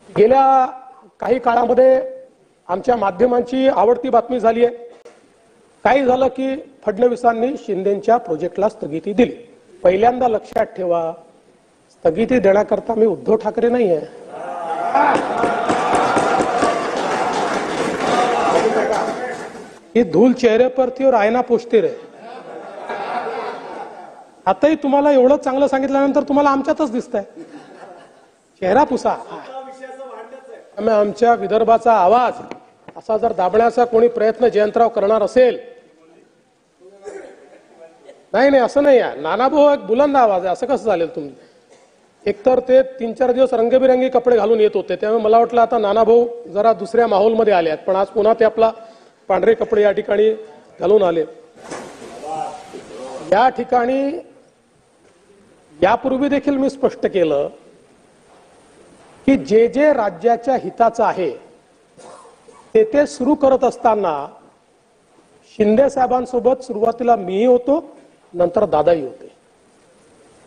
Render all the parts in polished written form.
गेल्या काही काळामध्ये आमच्या माध्यमांची आवडती बातमी झाली आहे। काही झालं की फडणवीसांनी शिंदेच्या प्रोजेक्टला स्थगिती दिली। पहिल्यांदा लक्षात ठेवा, स्थगिती देण्याकरता मी उद्धव ठाकरे नाही आहे। ये धूल चेहरे पर थी और आईना पोछते रहे। आताही तुम्हाला एवढं चांगलं सांगितल्यानंतर तुम्हाला आमच्यातच दिसतंय चेहरा पुसा। आमच्या विदर्भाचा आवाज असा जर दाबण्याचा कोणी प्रयत्न जयंतराव करणार असेल, नाही असं नाही आहे। नानाभाऊ एक बुलंद आवाज आहे, असं कसं चालेल? तुम्ही एकतर ते 3-4 दिवस रंगबिरंगी कपडे घालून येत होते, त्यामुळे मला वाटलं आता नानाभाऊ जरा दुसऱ्या माहोलमध्ये आले आहेत, पण आज पुन्हा ते आपला पांढरे कपडे या ठिकाणी घालून आले। या ठिकाणी यापूर्वी देखील मी स्पष्ट केलं की जे जे राज्याच्या हिताचं आहे ते सुरू करत असताना शिंदे साहेबांसोबत सुरुवातीला मीही होतो, नंतर दादाही होते।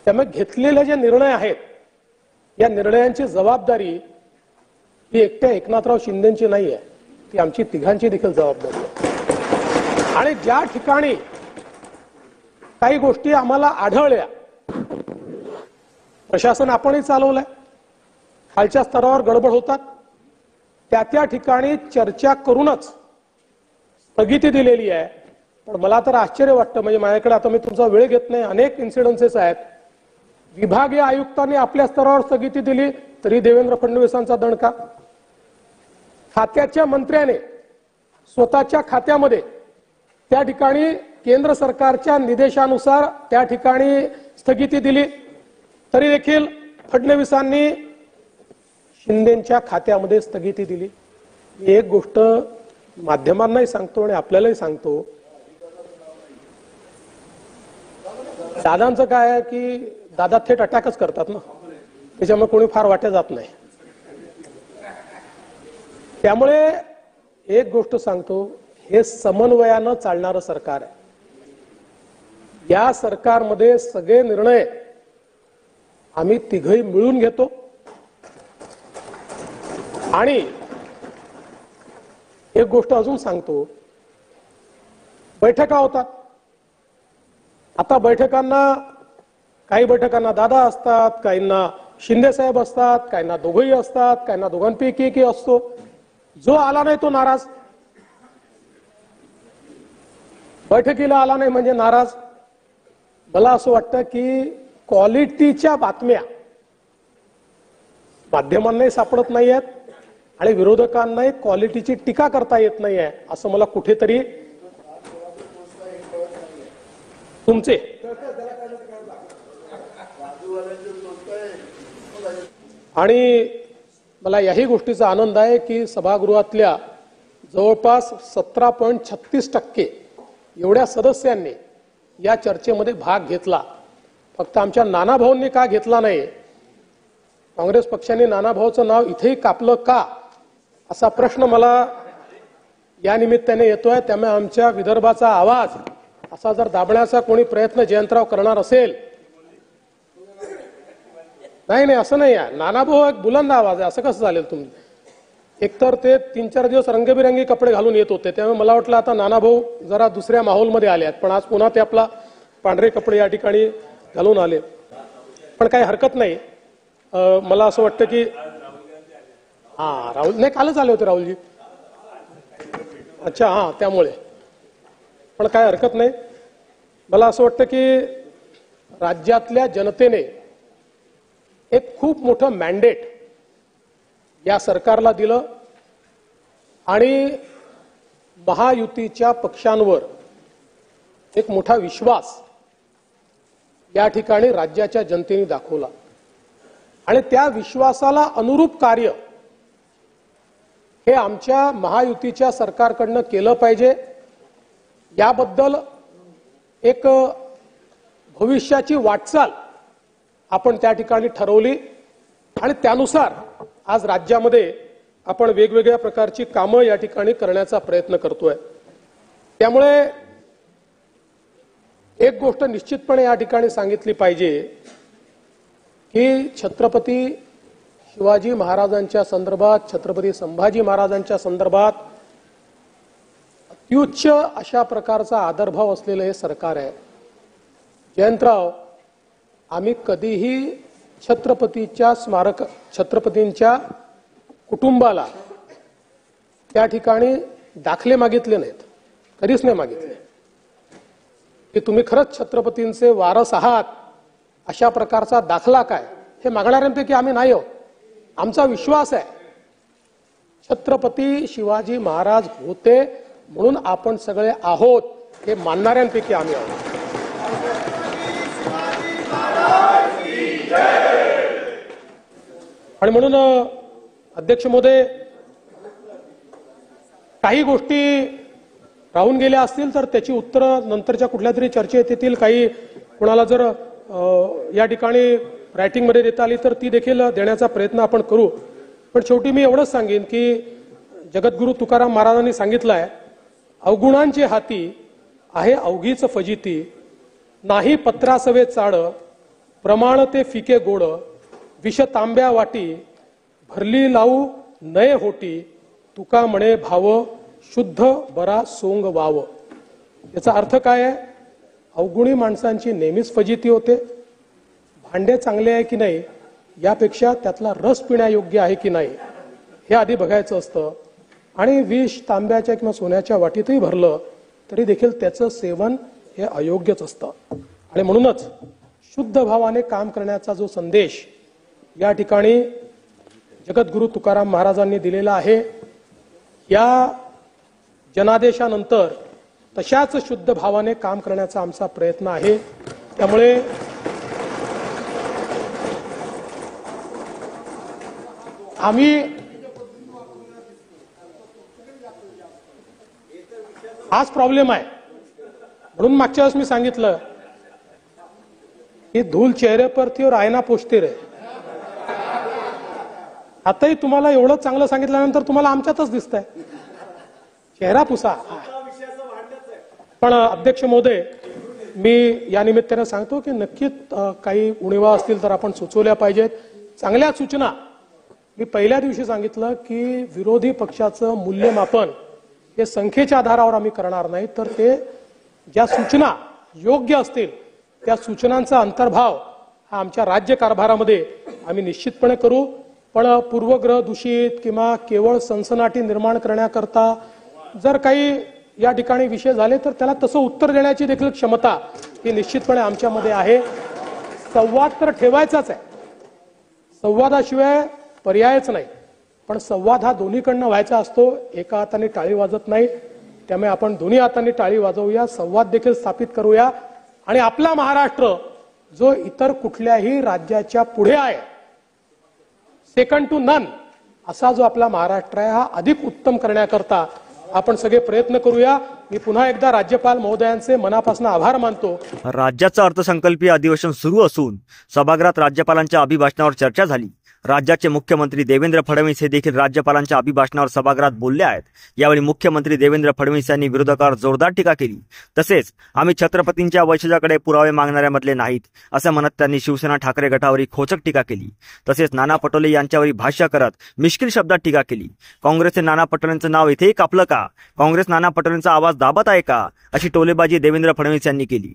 त्यामुळे घेतलेले जे निर्णय आहेत, या निर्णयांची जबाबदारी ही एकट्या एकनाथराव शिंदेची नाही आहे, ती आमची तिघांची देखील जबाबदारी आहे। आणि ज्या ठिकाणी काही गोष्टी आम्हाला आढळल्या, प्रशासन आपणही चालवलंय, खालच्या स्तरावर गडबड होतात, त्या ठिकाणी चर्चा करूनच स्थगिती दिलेली आहे। पण मला तर आश्चर्य वाटतं, म्हणजे माझ्याकडे आता मी तुमचा वेळ घेत नाही, अनेक इन्सिडेंसेस आहेत। विभागीय आयुक्तांनी आपल्या स्तरावर स्थगिती दिली तरी देवेंद्र फडणवीसांचा दणका, खात्याच्या मंत्र्याने स्वतःच्या खात्यामध्ये त्या ठिकाणी केंद्र सरकारच्या निर्देशानुसार त्या ठिकाणी स्थगिती दिली तरी देखील फडणवीसांनी शिंदेच्या खात्यामध्ये स्थगिती दिली। एक गोष्ट माध्यमांनाही सांगतो आणि आपल्यालाही सांगतो, दादांचं काय आहे की दादा थेट अटॅकच करतात ना, त्याच्यामुळे कोणी फार वाटत जात नाही। त्यामुळे एक गोष्ट सांगतो, हे समन्वयानं चालणारं सरकार आहे। या सरकारमध्ये सगळे निर्णय आम्ही तिघही मिळून घेतो आणि एक गोष्ट अजून सांगतो, बैठका होतात। आता काही बैठकांना दादा असतात, काहींना शिंदे साहेब असतात, काहींना दोघंही असतात, काहींना दोघांपैकी एकही असतो। जो आला नाही तो नाराज, बैठकीला आला नाही म्हणजे नाराज। मला असं वाटतं की क्वालिटीच्या बातम्या माध्यमांनाही सापडत नाही आहेत आणि विरोधकांनाही क्वालिटीची टीका करता येत नाही आहे, असं मला कुठेतरी तुमचे आणि मला याही गोष्टीचा आनंद आहे की सभागृहातल्या जवळपास 17.36% एवढ्या सदस्यांनी या चर्चेमध्ये भाग घेतला। फक्त आमच्या नानाभाऊंनी का घेतला नाही, काँग्रेस पक्षाने नानाभाऊचं नाव इथेही कापलं का, असा प्रश्न मला या निमित्ताने येतोय। त्यामुळे आमच्या विदर्भाचा आवाज असा जर दाबण्याचा कोणी प्रयत्न जयंतराव करणार असेल, नाही असं नाही आहे। नानाभाऊ एक बुलंद आवाज आहे, असं कसं चालेल? तुम्ही एकतर ते 3-4 दिवस रंगबिरंगी कपडे घालून येत होते, त्यामुळे मला वाटलं आता नानाभाऊ जरा दुसऱ्या माहोलमध्ये आले आहेत, पण आज पुन्हा ते आपला पांढरे कपडे या ठिकाणी घालून आले। पण काही हरकत नाही। मला असं वाटतं की राहुल नाही, कालच आले होते राहुलजी। अच्छा, त्यामुळे पण काय हरकत नाही। मला असं वाटतं की राज्यातल्या जनतेने एक खूप मोठं मॅन्डेट या सरकारला दिलं आणि महायुतीच्या पक्षांवर एक मोठा विश्वास या ठिकाणी राज्याच्या जनतेने दाखवला आणि त्या विश्वासाला अनुरूप कार्य हे आमच्या महायुतीच्या सरकारकडनं केलं पाहिजे। याबद्दल एक भविष्याची वाटचाल आपण त्या ठिकाणी ठरवली आणि त्यानुसार आज राज्यामध्ये आपण वेगवेगळ्या प्रकारची कामं या ठिकाणी करण्याचा प्रयत्न करतोय। त्यामुळे एक गोष्ट निश्चितपणे या ठिकाणी सांगितली पाहिजे की छत्रपती शिवाजी महाराजांच्या संदर्भात, छत्रपती संभाजी महाराजांच्या संदर्भात अत्युच्च अशा प्रकारचा आदरभाव असलेलं हे सरकार आहे. जयंतराव, आम्ही कधीही छत्रपतींच्या कुटुंबाला त्या ठिकाणी दाखले मागितले नाहीत, कधीच नाही मागितले. की तुम्ही खरंच छत्रपतींचे वारस आहात अशा प्रकारचा दाखला काय, हे मागणाऱ्यांपैकी आम्ही नाही आहोत. आमचा विश्वास आहे छत्रपती शिवाजी महाराज होते म्हणून आपण सगळे आहोत, हे मानणाऱ्यांपैकी आम्ही आहोत. आणि म्हणून अध्यक्ष महोदय, काही गोष्टी राहून गेल्या असतील तर त्याची उत्तरं नंतरच्या कुठल्या तरी चर्चेत येतील. काही कोणाला जर या ठिकाणी रायटिंगमध्ये देता आली तर ती देखील देण्याचा प्रयत्न आपण करू. पण शेवटी मी एवढंच सांगेन की जगद्गुरू तुकाराम महाराजांनी सांगितलंय, अवगुणांचे हाती आहे अवघीच फजिती, नाही पत्रासवे चाड, प्रमाण ते फिके गोड, विष तांब्या वाटी, भरली लावू नये होटी, तुका म्हणे भाव, शुद्ध बरा सोंग वाव. याचा अर्थ काय आहे? अवगुणी माणसांची नेहमीच फजिती होते. भांडे चांगले आहे की नाही यापेक्षा त्यातला रस पिण्यायोग्य आहे की नाही हे आधी बघायचं असतं. आणि विष तांब्याच्या किंवा सोन्याच्या वाटीतही भरलं तरी देखील त्याचं सेवन हे अयोग्यच असतं. आणि म्हणूनच शुद्ध भावाने काम करण्याचा जो संदेश या ठिकाणी जगद्गुरू तुकाराम महाराजांनी दिलेला आहे, या जनादेशानंतर तशाच शुद्ध भावाने काम करण्याचा आमचा प्रयत्न आहे. त्यामुळे आम्ही हाच प्रॉब्लेम आहे. म्हणून मागच्या वेळेस मी सांगितलं की धूल चेहरे पर थी और आईना पोछते रहे. आताही तुम्हाला एवढं चांगलं सांगितल्यानंतर तुम्हाला आमच्यातच दिसतंय, चेहरा पुसा. पण अध्यक्ष महोदय, मी या निमित्ताने सांगतो की नक्कीच काही उणिवा असतील तर आपण सुचवल्या पाहिजेत. चांगल्या सूचना, मी पहिल्या दिवशी सांगितलं की विरोधी पक्षाचं मूल्यमापन हे संख्येच्या आधारावर आम्ही करणार नाही, तर ते ज्या सूचना योग्य असतील त्या सूचनांचा अंतर्भाव हा आमच्या राज्य कारभारामध्ये आम्ही निश्चितपणे करू. पण पूर्वग्रह दूषित किंवा केवळ सनसनाटी निर्माण करण्याकरता जर काही या ठिकाणी विषय झाले तर त्याला तसं उत्तर देण्याची देखील क्षमता ही निश्चितपणे आमच्यामध्ये आहे. संवाद तर ठेवायचाच आहे, संवादाशिवाय पर्यायच नाही. पण संवाद हा दोन्हीकडनं व्हायचा असतो, एका हाताने टाळी वाजत नाही. त्यामुळे आपण दोन्ही हातांनी टाळी वाजवूया, संवाद देखील स्थापित करूया. आणि आपला महाराष्ट्र जो इतर कुठल्याही राज्याच्या पुढे आहे, सेकंड टू नन असा जो आपला महाराष्ट्र आहे, हा अधिक उत्तम करण्याकरता आपण सगळे प्रयत्न करूया. मी पुन्हा एकदा राज्यपाल महोदयांचे मनापासून आभार मानतो. राज्याचं अर्थसंकल्पीय अधिवेशन सुरू असून सभागृहात राज्यपालांच्या अभिभाषणावर चर्चा झाली. राज्याचे मुख्यमंत्री देवेंद्र फडणवीस हे देखील राज्यपालांच्या अभिभाषणावर सभागृहात बोलले आहेत. यावेळी मुख्यमंत्री देवेंद्र फडणवीस यांनी विरोधकांवर जोरदार टीका केली. तसेच आम्ही छत्रपतींच्या वंशजाकडे पुरावे मागणाऱ्यामधले नाहीत असं म्हणत त्यांनी शिवसेना ठाकरे गटावरही खोचक टीका केली. तसेच नाना पटोले यांच्यावरही भाष्य करत मिश्किल शब्दात टीका केली. काँग्रेसचे नाना पटोलेंचं नाव इथेही कापलं का? काँग्रेस नाना पटोलेंचा आवाज दाबत आहे का? अशी टोलेबाजी देवेंद्र फडणवीस यांनी केली.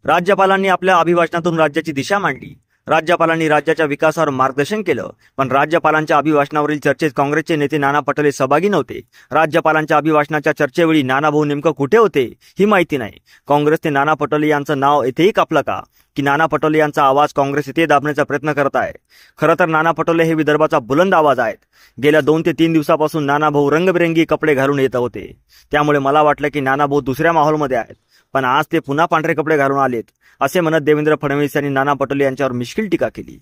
राज्यपालांनी आपल्या अभिभाषणातून राज्याची दिशा मांडली. राज्यपालांनी राज्याच्या विकासावर मार्गदर्शन केलं. पण राज्यपालांच्या अभिभाषणावरील चर्चेत काँग्रेसचे नेते नाना पटोले सहभागी नव्हते. राज्यपालांच्या अभिभाषणाच्या चर्चेवेळी नानाभाऊ नेमकं कुठे होते ही माहिती नाही. काँग्रेसने नाना पटोले यांचं नाव इथेही कापलं का? की नाना पटोले यांचा आवाज काँग्रेस इथे दाबण्याचा प्रयत्न करत आहे? खरं तर नाना पटोले हे विदर्भाचा बुलंद आवाज आहेत. गेल्या 2 ते 3 दिवसापासून नानाभाऊ रंगबिरंगी कपडे घालून येत होते. त्यामुळे मला वाटलं की नानाभाऊ दुसऱ्या माहोलमध्ये आहेत. पण आज ते पुन्हा पांढरे कपडे घालून आलेत असे म्हणत देवेंद्र फडणवीस यांनी नाना पटोले यांच्यावर मिश्किल टीका केली.